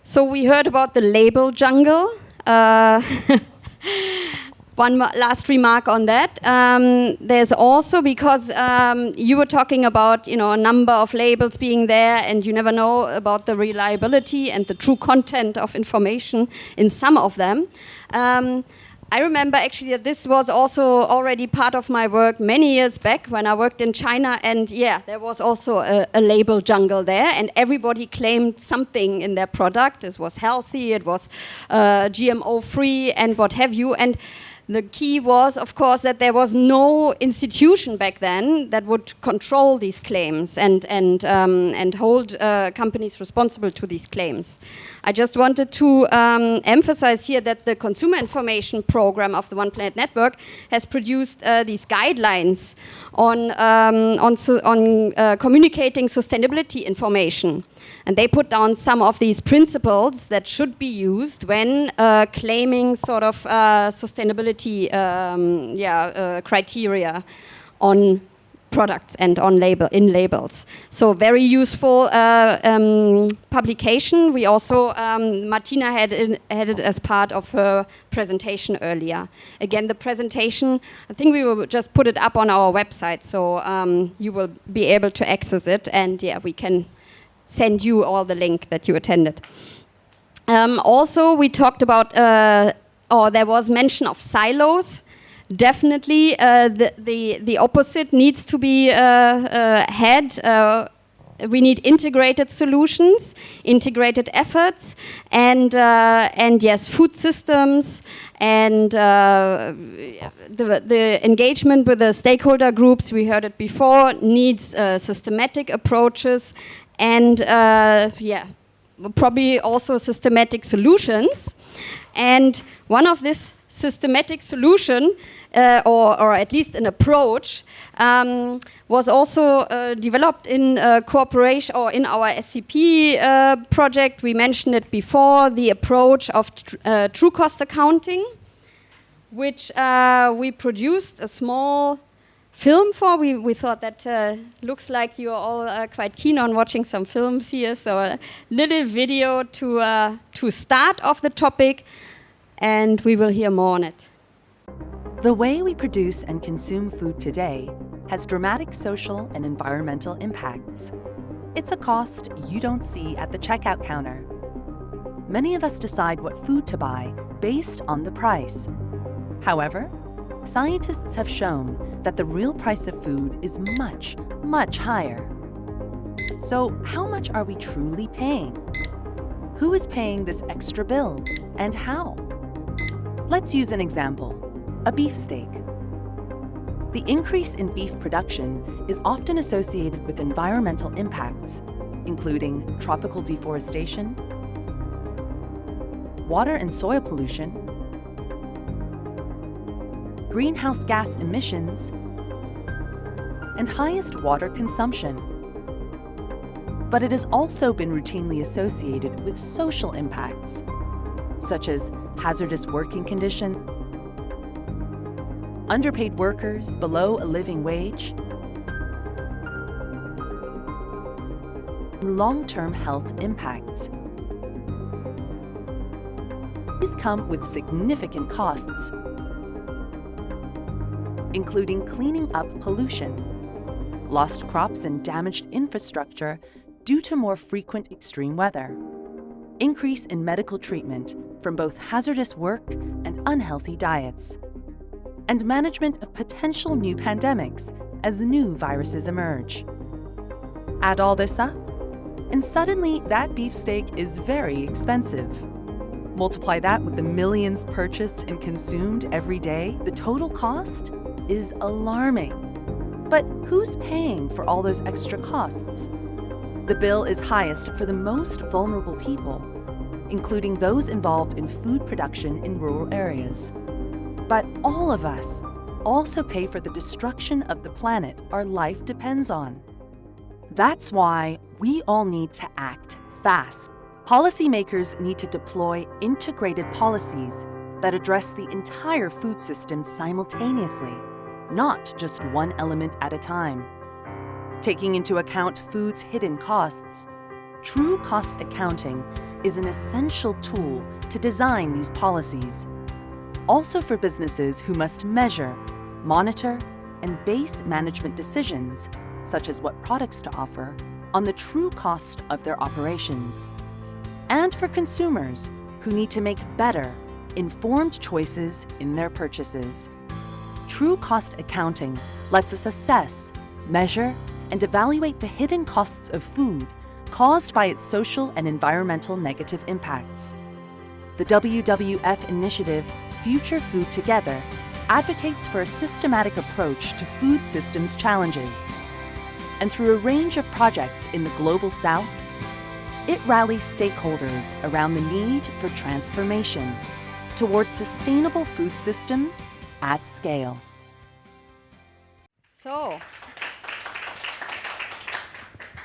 So we heard about the label jungle. One last remark on that. There's also, because you were talking about, a number of labels being there, and you never know about the reliability and the true content of information in some of them. I remember actually that this was also already part of my work many years back when I worked in China, and there was also a label jungle there, and everybody claimed something in their product. It was healthy, it was GMO free, and what have you. And the key was, of course, that there was no institution back then that would control these claims and hold companies responsible to these claims. I just wanted to emphasize here that the Consumer Information Program of the One Planet Network has produced these guidelines on communicating sustainability information. And they put down some of these principles that should be used when claiming sort of sustainability criteria on products and on labels. So very useful publication. We also, Martina had it as part of her presentation earlier. Again, the presentation, I think we will just put it up on our website, so you will be able to access it, and we can send you all the link that you attended. Also, we talked about, there was mention of silos. Definitely, the opposite needs to be had. We need integrated solutions, integrated efforts, and yes, food systems, and the engagement with the stakeholder groups. We heard it before. Needs systematic approaches. And probably also systematic solutions. And one of this systematic solution, or at least an approach, was also developed in cooperation, or in our SCP project. We mentioned it before, the approach of true cost accounting, which we produced a small film for. We thought that looks like you're all quite keen on watching some films here, so a little video to start off the topic, and we will hear more on it. The way we produce and consume food today has dramatic social and environmental impacts. It's a cost you don't see at the checkout counter. Many of us decide what food to buy based on the price. However, scientists have shown that the real price of food is much, much higher. So how much are we truly paying? Who is paying this extra bill, and how? Let's use an example, a beefsteak. The increase in beef production is often associated with environmental impacts, including tropical deforestation, water and soil pollution, greenhouse gas emissions, and highest water consumption. But it has also been routinely associated with social impacts, such as hazardous working conditions, underpaid workers below a living wage, and long-term health impacts. These come with significant costs, including cleaning up pollution, lost crops and damaged infrastructure due to more frequent extreme weather, increase in medical treatment from both hazardous work and unhealthy diets, and management of potential new pandemics as new viruses emerge. Add all this up, and suddenly that beefsteak is very expensive. Multiply that with the millions purchased and consumed every day, the total cost is alarming. But who's paying for all those extra costs? The bill is highest for the most vulnerable people, including those involved in food production in rural areas. But all of us also pay for the destruction of the planet our life depends on. That's why we all need to act fast. Policymakers need to deploy integrated policies that address the entire food system simultaneously, not just one element at a time. Taking into account food's hidden costs, true cost accounting is an essential tool to design these policies. Also for businesses who must measure, monitor, and base management decisions, such as what products to offer, on the true cost of their operations. And for consumers who need to make better, informed choices in their purchases. True cost accounting lets us assess, measure, and evaluate the hidden costs of food caused by its social and environmental negative impacts. The WWF initiative Future Food Together advocates for a systematic approach to food systems challenges. And through a range of projects in the Global South, it rallies stakeholders around the need for transformation towards sustainable food systems at scale. So,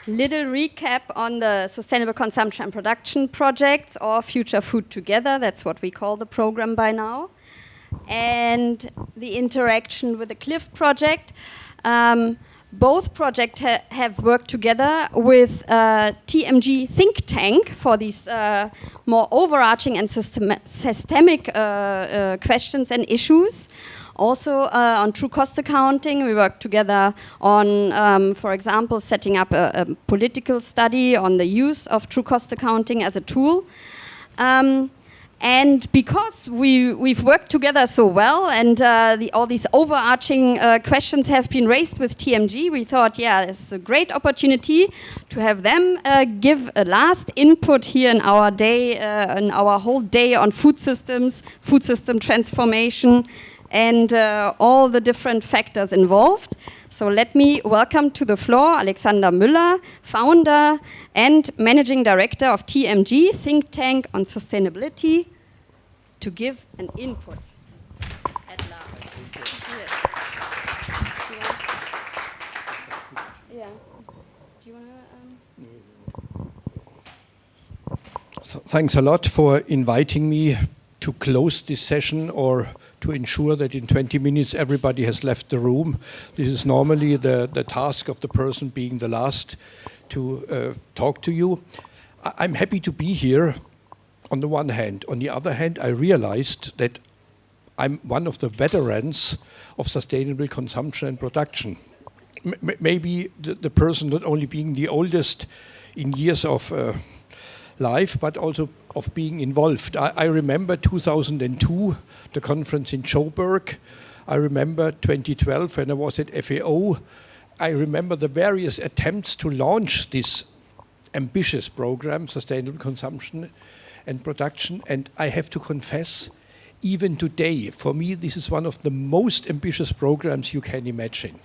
little recap on the Sustainable Consumption and Production projects, or Future Food Together, that's what we call the program by now. And the interaction with the CLIF project. Both projects have worked together with TMG think tank for these more overarching and systemic questions and issues. Also on true cost accounting, we worked together on, for example, setting up a political study on the use of true cost accounting as a tool. And because we've worked together so well, and all these overarching questions have been raised with TMG, we thought, yeah, it's a great opportunity to have them give a last input here in our day, in our whole day on food systems, food system transformation, and all the different factors involved. So let me welcome to the floor Alexander Müller, founder and managing director of TMG, think tank on sustainability, to give an input at last. Yes. Yeah. Do you want to? Thanks a lot for inviting me to close this session, or to ensure that in 20 minutes everybody has left the room. This is normally the task of the person being the last to talk to you. I'm happy to be here on the one hand. On the other hand, I realized that I'm one of the veterans of sustainable consumption and production. Maybe the person not only being the oldest in years of life, but also of being involved. I remember 2002, the conference in Joburg. I remember 2012 when I was at FAO. I remember the various attempts to launch this ambitious program, Sustainable Consumption and Production. And I have to confess, even today, for me, this is one of the most ambitious programs you can imagine.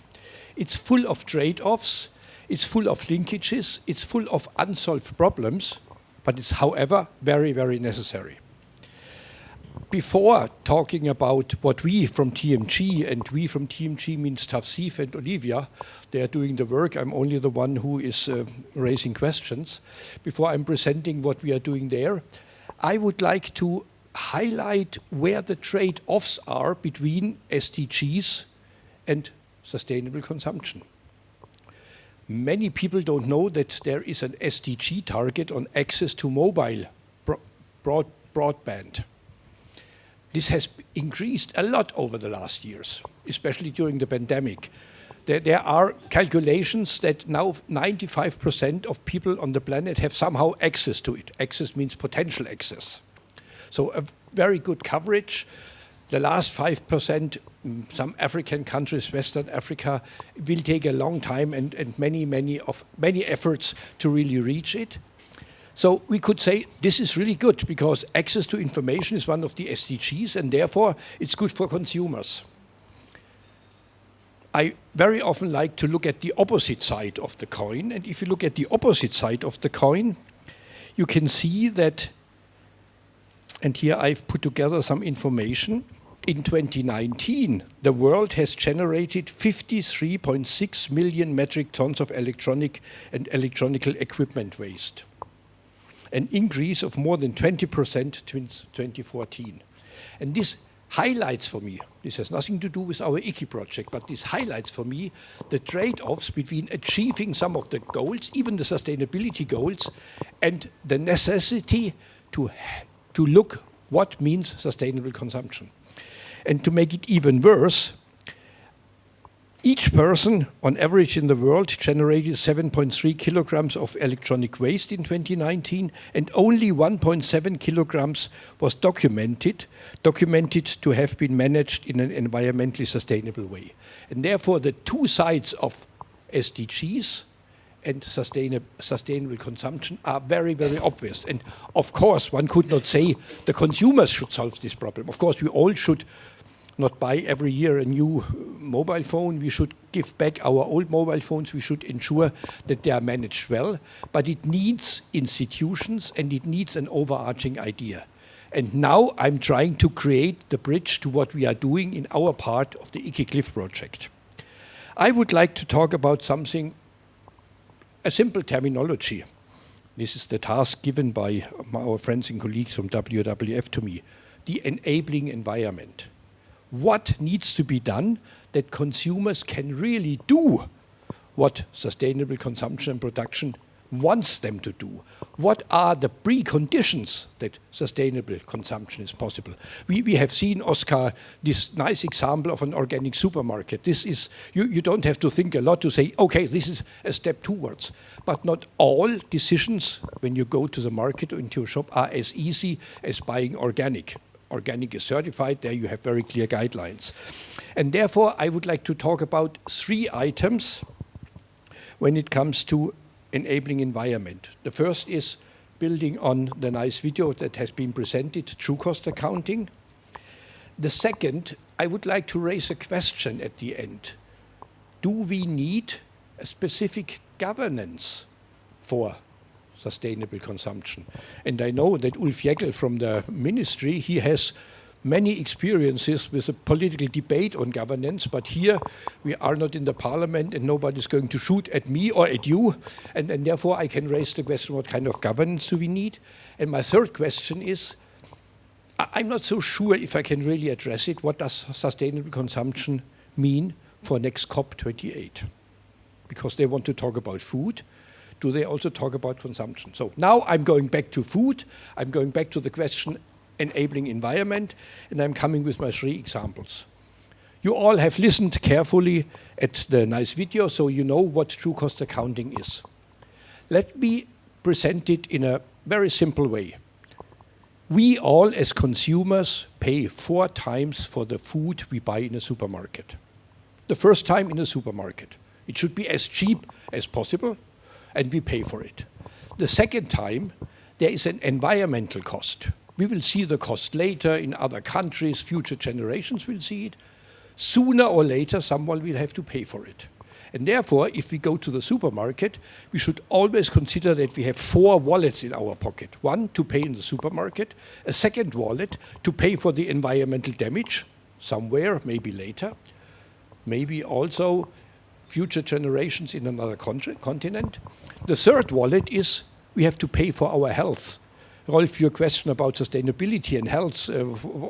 It's full of trade-offs, it's full of linkages, it's full of unsolved problems, but it's, however, very, very necessary. Before talking about what we from TMG, and we from TMG means Tafsif and Olivia, they are doing the work, I'm only the one who is raising questions. Before I'm presenting what we are doing there, I would like to highlight where the trade-offs are between SDGs and sustainable consumption. Many people don't know that there is an SDG target on access to mobile broadband. This has increased a lot over the last years, especially during the pandemic. There are calculations that now 95% of people on the planet have somehow access to it. Access means potential access. So a very good coverage. The last 5%, some African countries, Western Africa, will take a long time and many efforts to really reach it. So we could say this is really good because access to information is one of the SDGs, and therefore it's good for consumers. I very often like to look at the opposite side of the coin, and if you look at the opposite side of the coin, you can see that, and here I've put together some information. In 2019, the world has generated 53.6 million metric tons of electronic and electronical equipment waste, an increase of more than 20% since 2014. And this highlights for me, this has nothing to do with our ICI project, but this highlights for me the trade-offs between achieving some of the goals, even the sustainability goals, and the necessity to look what means sustainable consumption. And to make it even worse, each person, on average in the world, generated 7.3 kilograms of electronic waste in 2019, and only 1.7 kilograms was documented to have been managed in an environmentally sustainable way. And therefore, the two sides of SDGs and sustainable consumption are very, very obvious. And of course, one could not say the consumers should solve this problem. Of course, we all should not buy every year a new mobile phone. We should give back our old mobile phones. We should ensure that they are managed well. But it needs institutions and it needs an overarching idea. And now I'm trying to create the bridge to what we are doing in our part of the ICI Cliff project. I would like to talk about something, a simple terminology. This is the task given by our friends and colleagues from WWF to me, the enabling environment. What needs to be done that consumers can really do what sustainable consumption and production wants them to do? What are the preconditions that sustainable consumption is possible? We have seen, Oscar, this nice example of an organic supermarket. This is, you don't have to think a lot to say, okay, this is a step towards. But not all decisions when you go to the market or into a shop are as easy as buying organic. Organic is certified, there you have very clear guidelines. And therefore, I would like to talk about 3 items when it comes to enabling environment. The first is building on the nice video that has been presented, true cost accounting. The second, I would like to raise a question at the end. Do we need a specific governance for sustainable consumption? And I know that Ulf Jäckel from the ministry, he has many experiences with a political debate on governance, but here we are not in the parliament and nobody's going to shoot at me or at you, and therefore I can raise the question, what kind of governance do we need? And my third question is, I'm not so sure if I can really address it. What does sustainable consumption mean for next COP28? Because they want to talk about food. Do they also talk about consumption? So now I'm going back to food, I'm going back to the question enabling environment, and I'm coming with my 3 examples. You all have listened carefully at the nice video, so you know what true cost accounting is. Let me present it in a very simple way. We all as consumers pay 4 times for the food we buy in a supermarket. The first time in a supermarket. It should be as cheap as possible, and we pay for it. The second time, there is an environmental cost. We will see the cost later in other countries, future generations will see it. Sooner or later, someone will have to pay for it. And therefore, if we go to the supermarket, we should always consider that we have 4 wallets in our pocket. One, to pay in the supermarket. A second wallet, to pay for the environmental damage, somewhere, maybe later. Maybe also future generations in another continent. The third wallet is we have to pay for our health. Rolf, your question about sustainability and health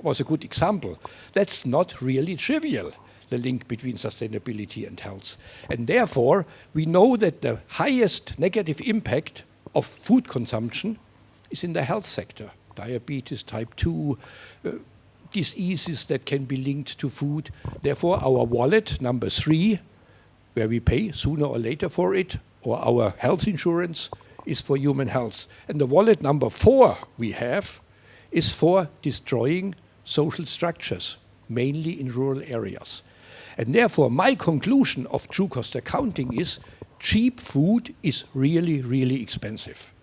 was a good example. That's not really trivial, the link between sustainability and health. And therefore, we know that the highest negative impact of food consumption is in the health sector. Diabetes, type 2, diseases that can be linked to food. Therefore, our wallet, number 3, where we pay sooner or later for it, or our health insurance, is for human health. And the wallet number 4 we have is for destroying social structures, mainly in rural areas. And therefore, my conclusion of true cost accounting is cheap food is really, really expensive.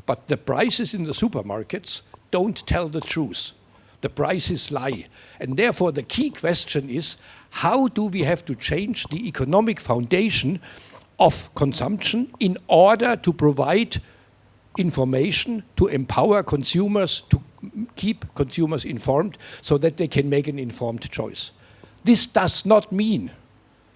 But the prices in the supermarkets don't tell the truth. The prices lie. And therefore, the key question is, how do we have to change the economic foundation of consumption in order to provide information, to empower consumers, to keep consumers informed so that they can make an informed choice? This does not mean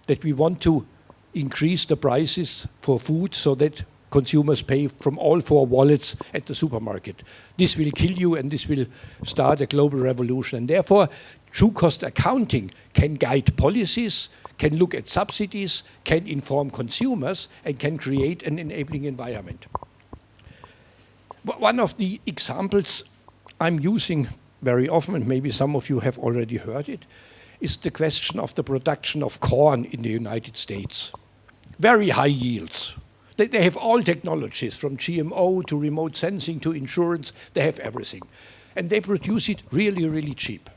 that we want to increase the prices for food so that consumers pay from all 4 wallets at the supermarket. This will kill you, and this will start a global revolution. And therefore, true cost accounting can guide policies, can look at subsidies, can inform consumers, and can create an enabling environment. One of the examples I'm using very often, and maybe some of you have already heard it, is the question of the production of corn in the United States. Very high yields. They have all technologies, from GMO to remote sensing to insurance. They have everything. And they produce it really, really cheap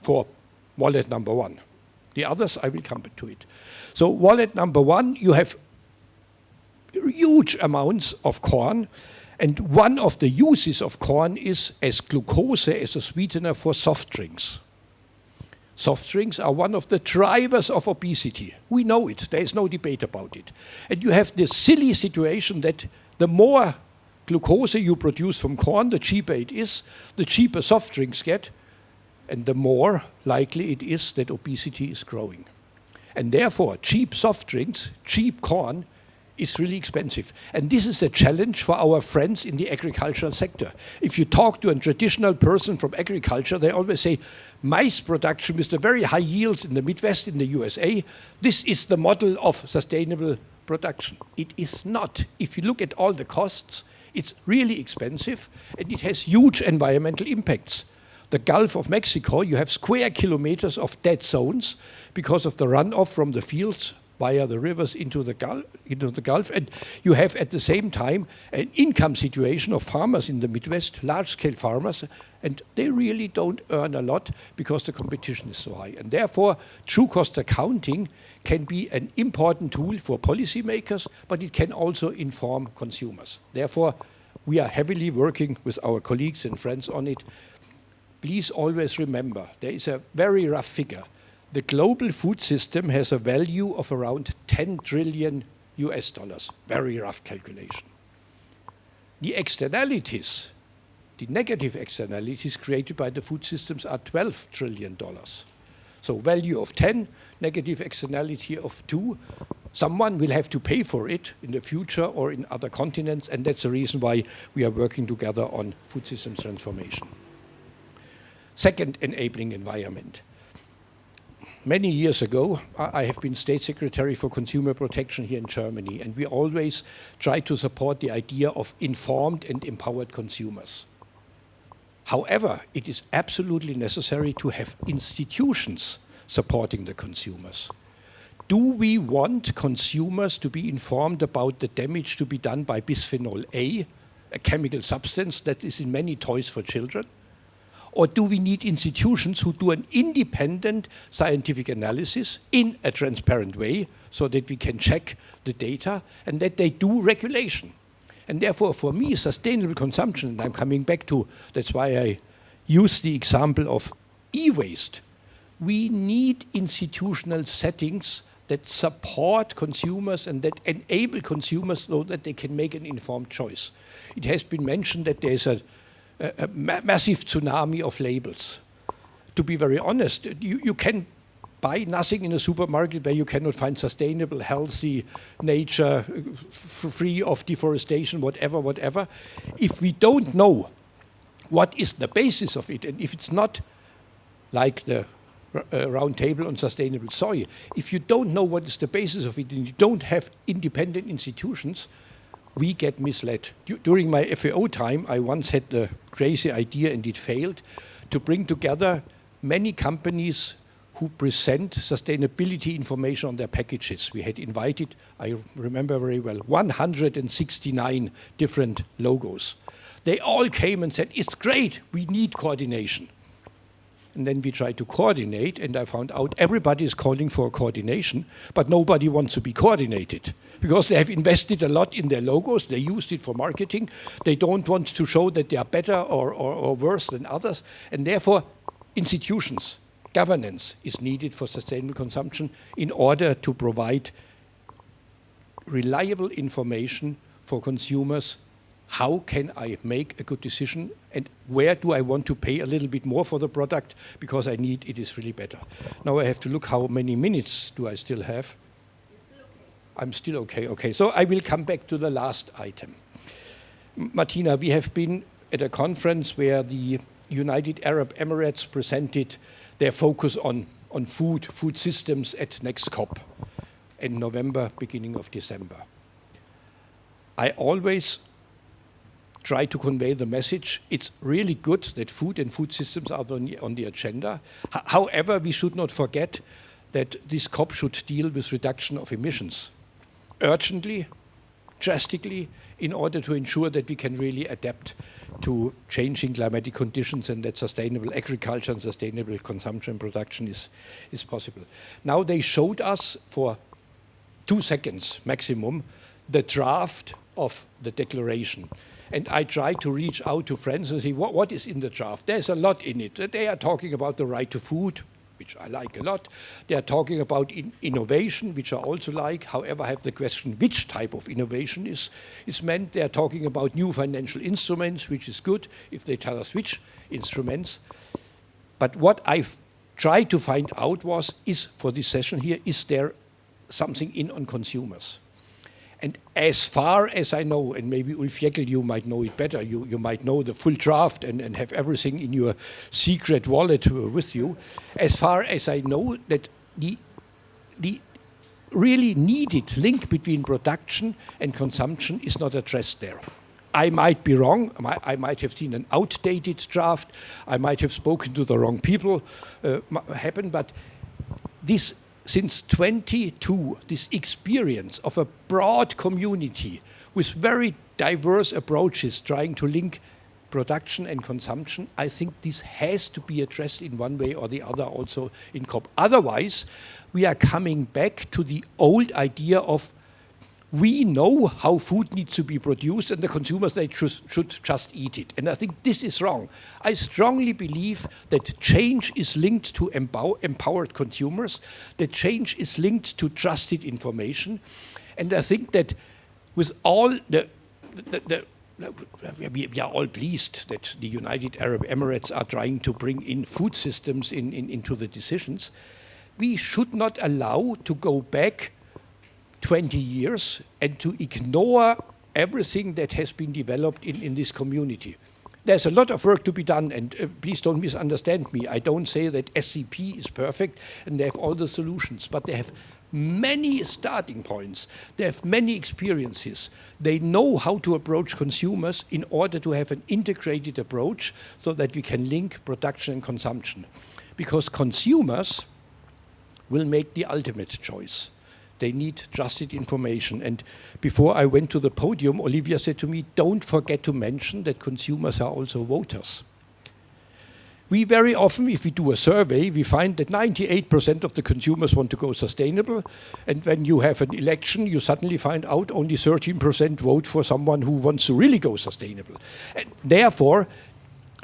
for wallet number 1. The others, I will come back to it. So wallet number 1, you have huge amounts of corn. And one of the uses of corn is as glucose, as a sweetener for soft drinks. Soft drinks are one of the drivers of obesity. We know it. There is no debate about it. And you have this silly situation that the more glucose you produce from corn, the cheaper it is, the cheaper soft drinks get, and the more likely it is that obesity is growing. And therefore, cheap soft drinks, cheap corn, is really expensive. And this is a challenge for our friends in the agricultural sector. If you talk to a traditional person from agriculture, they always say, maize production with the very high yields in the Midwest in the USA, this is the model of sustainable production. It is not. If you look at all the costs, it's really expensive, and it has huge environmental impacts. The Gulf of Mexico, you have square kilometers of dead zones because of the runoff from the fields via the rivers into the Gulf, and you have at the same time an income situation of farmers in the Midwest, large-scale farmers, and they really don't earn a lot because the competition is so high. And therefore, true cost accounting can be an important tool for policymakers, but it can also inform consumers. Therefore, we are heavily working with our colleagues and friends on it. Please always remember, there is a very rough figure. The global food system has a value of around 10 trillion US dollars. Very rough calculation. The externalities, the negative externalities created by the food systems are $12 trillion. So value of 10, negative externality of 2. Someone will have to pay for it in the future or in other continents, and that's the reason why we are working together on food systems transformation. Second, enabling environment. Many years ago, I have been State Secretary for Consumer Protection here in Germany, and we always try to support the idea of informed and empowered consumers. However, it is absolutely necessary to have institutions supporting the consumers. Do we want consumers to be informed about the damage to be done by bisphenol A, a chemical substance that is in many toys for children? Or do we need institutions who do an independent scientific analysis in a transparent way so that we can check the data and that they do regulation? And therefore, for me, sustainable consumption, and I'm coming back to, that's why I use the example of e-waste. We need institutional settings that support consumers and that enable consumers so that they can make an informed choice. It has been mentioned that there's a massive tsunami of labels. To be very honest, you can buy nothing in a supermarket where you cannot find sustainable, healthy, nature, free of deforestation, whatever. If we don't know what is the basis of it, and if it's not like the round table on sustainable soy, if you don't know what is the basis of it and you don't have independent institutions, we get misled. During my FAO time, I once had the crazy idea, and it failed, to bring together many companies who present sustainability information on their packages. We had invited, I remember very well, 169 different logos. They all came and said, it's great, we need coordination. And then we tried to coordinate, and I found out everybody is calling for coordination, but nobody wants to be coordinated because they have invested a lot in their logos, they used it for marketing, they don't want to show that they are better or worse than others, and therefore institutions, governance is needed for sustainable consumption in order to provide reliable information for consumers. How can I make a good decision, and where do I want to pay a little bit more for the product because I need it is really better. Now I have to look how many minutes do I still have. I'm still okay. Okay, so I will come back to the last item. Martina, we have been at a conference where the United Arab Emirates presented their focus on food systems at next COP in November, beginning of December. I always try to convey the message, it's really good that food and food systems are on the agenda. However, we should not forget that this COP should deal with reduction of emissions urgently, drastically, in order to ensure that we can really adapt to changing climatic conditions and that sustainable agriculture and sustainable consumption and production is possible. Now they showed us for 2 seconds maximum the draft of the declaration. And I tried to reach out to friends and say, what is in the draft? There's a lot in it. They are talking about the right to food, which I like a lot. They are talking about innovation, which I also like. However, I have the question, which type of innovation is meant? They are talking about new financial instruments, which is good if they tell us which instruments. But what I've tried to find out is for this session here, is there something in on consumers? And as far as I know, and maybe Ulf Jäckel, you might know it better, you might know the full draft and have everything in your secret wallet with you. As far as I know, that the really needed link between production and consumption is not addressed there. I might be wrong. I might have seen an outdated draft. I might have spoken to the wrong people. But this, since 22, this experience of a broad community with very diverse approaches trying to link production and consumption, I think this has to be addressed in one way or the other also in COP. Otherwise, we are coming back to the old idea of we know how food needs to be produced and the consumers, they should just eat it. And I think this is wrong. I strongly believe that change is linked to empowered consumers, that change is linked to trusted information. And I think that with all we are all pleased that the United Arab Emirates are trying to bring in food systems into the decisions. We should not allow to go back 20 years and to ignore everything that has been developed in this community. There's a lot of work to be done, and please don't misunderstand me. I don't say that SCP is perfect and they have all the solutions, but they have many starting points. They have many experiences. They know how to approach consumers in order to have an integrated approach so that we can link production and consumption. Because consumers will make the ultimate choice. They need trusted information. And before I went to the podium, Olivia said to me, don't forget to mention that consumers are also voters. We very often, if we do a survey, we find that 98% of the consumers want to go sustainable. And when you have an election, you suddenly find out only 13% vote for someone who wants to really go sustainable. And therefore,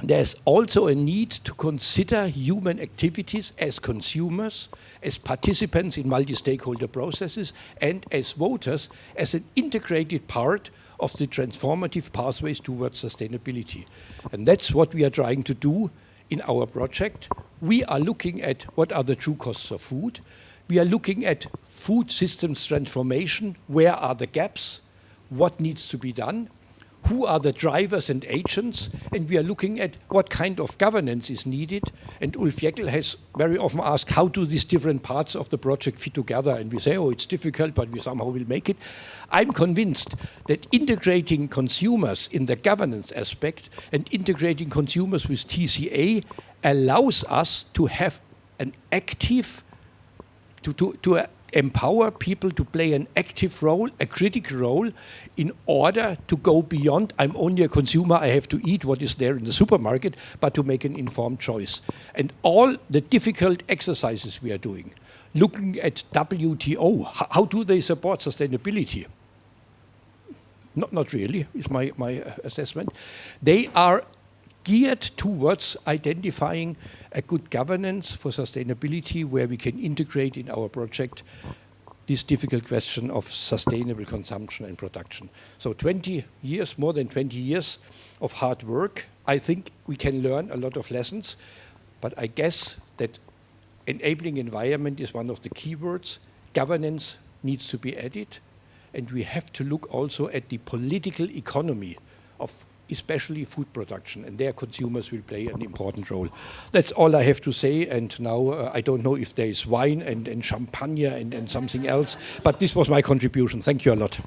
there's also a need to consider human activities as consumers, as participants in multi-stakeholder processes, and as voters as an integrated part of the transformative pathways towards sustainability. And that's what we are trying to do in our project. We are looking at what are the true costs of food. We are looking at food systems transformation. Where are the gaps? What needs to be done? Who are the drivers and agents? And we are looking at what kind of governance is needed. And Ulf Jäckel has very often asked, how do these different parts of the project fit together? And we say, oh, it's difficult, but we somehow will make it. I'm convinced that integrating consumers in the governance aspect and integrating consumers with TCA allows us to have an active, to empower people to play an active role, a critical role, in order to go beyond, I'm only a consumer, I have to eat what is there in the supermarket, but to make an informed choice. And all the difficult exercises we are doing, looking at WTO, how do they support sustainability? Not really, is my assessment. They are geared towards identifying a good governance for sustainability where we can integrate in our project this difficult question of sustainable consumption and production. So 20 years, more than 20 years of hard work. I think we can learn a lot of lessons, but I guess that enabling environment is one of the key words. Governance needs to be added, and we have to look also at the political economy of especially food production, and there consumers will play an important role. That's all I have to say, and now I don't know if there is wine and champagne and something else, but this was my contribution. Thank you a lot.